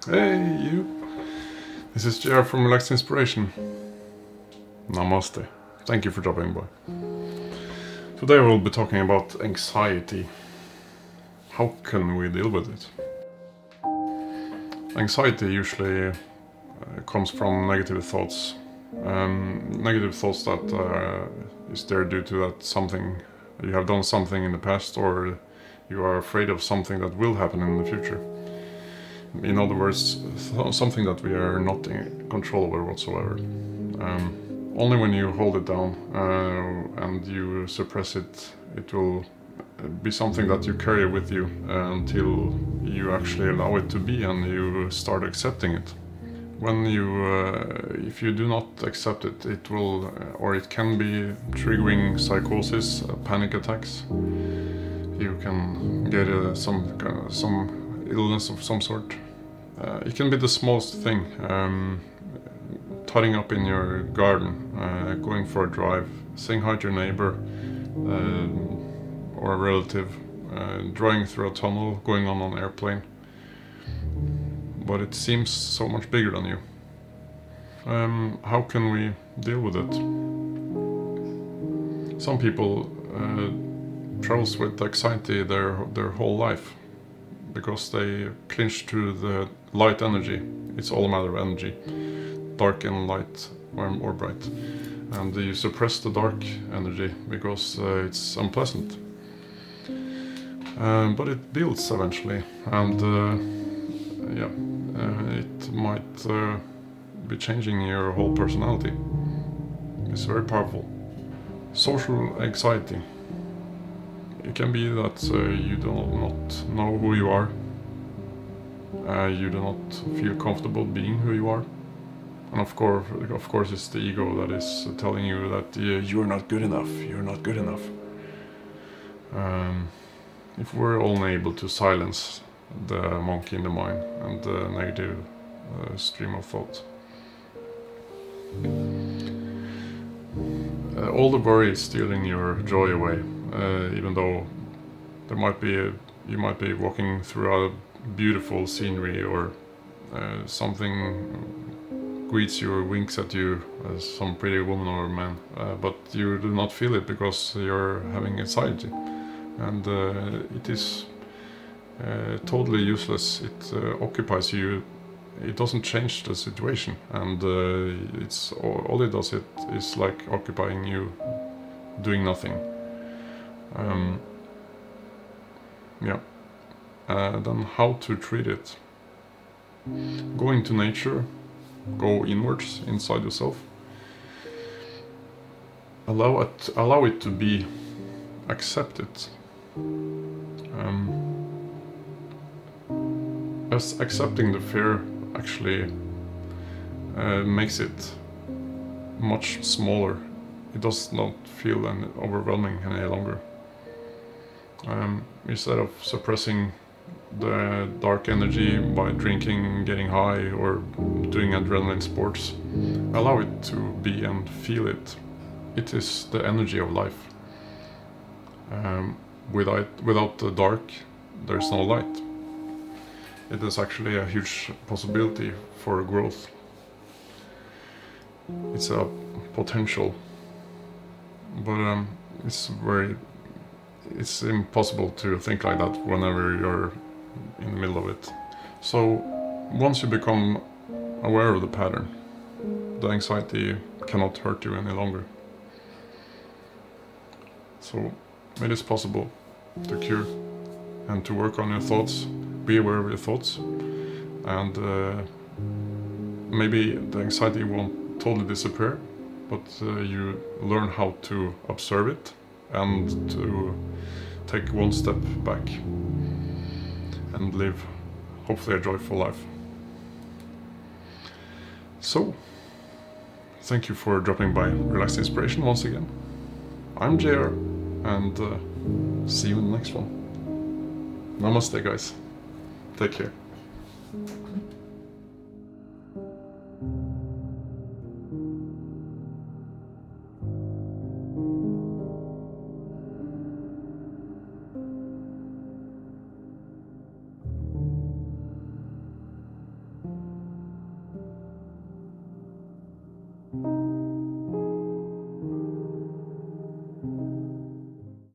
Hey, you. This is JR from Relaxed Inspiration. Namaste. Thank you for dropping by. Today we'll be talking about anxiety. How can we deal with it? Anxiety usually comes from negative thoughts. Negative thoughts that is there due to that something you have done something in the past, or you are afraid of something that will happen in the future. In other words, something that we are not in control over whatsoever. Only when you hold it down and you suppress it, it will be something that you carry with you until you actually allow it to be and you start accepting it. When if you do not accept it, it will, or it can be triggering psychosis, panic attacks. You can get some illness of some sort. It can be the smallest thing, tidying up in your garden, going for a drive, saying hi to your neighbor or a relative, driving through a tunnel, going on an airplane. But it seems so much bigger than you. How can we deal with it? Some people travels with anxiety their whole life, because they clinch to the light energy. It's all a matter of energy, dark and light, warm or bright. And you suppress the dark energy because it's unpleasant. But it builds eventually, and it might be changing your whole personality. It's very powerful. Social anxiety. It can be that you do not know who you are. You do not feel comfortable being who you are. And of course it's the ego that is telling you that you're not good enough, you're not good enough. If we're only able to silence the monkey in the mind and the negative stream of thought. All the worry is stealing your joy away, even though you might be walking through a beautiful scenery, or something greets you or winks at you as some pretty woman or man, but you do not feel it because you're having anxiety, and it is totally useless. It occupies you. It doesn't change the situation, and it's all it does. It is like occupying you, doing nothing. Then how to treat it? Go into nature, go inwards inside yourself. Allow it to be, accept it. As accepting the fear actually makes it much smaller. It does not feel overwhelming any longer. Instead of suppressing the dark energy by drinking, getting high, or doing adrenaline sports, allow it to be and feel it. It is the energy of life. Without the dark, there's no light. It is actually a huge possibility for growth. It's a potential, but it's impossible to think like that whenever you're in the middle of it. So once you become aware of the pattern, the anxiety cannot hurt you any longer. So it is possible to cure and to work on your thoughts. Be aware of your thoughts, and maybe the anxiety won't totally disappear, but you learn how to observe it and to take one step back and live, hopefully, a joyful life. So, thank you for dropping by Relaxed Inspiration once again. I'm JR, and see you in the next one. Namaste, guys. Take care.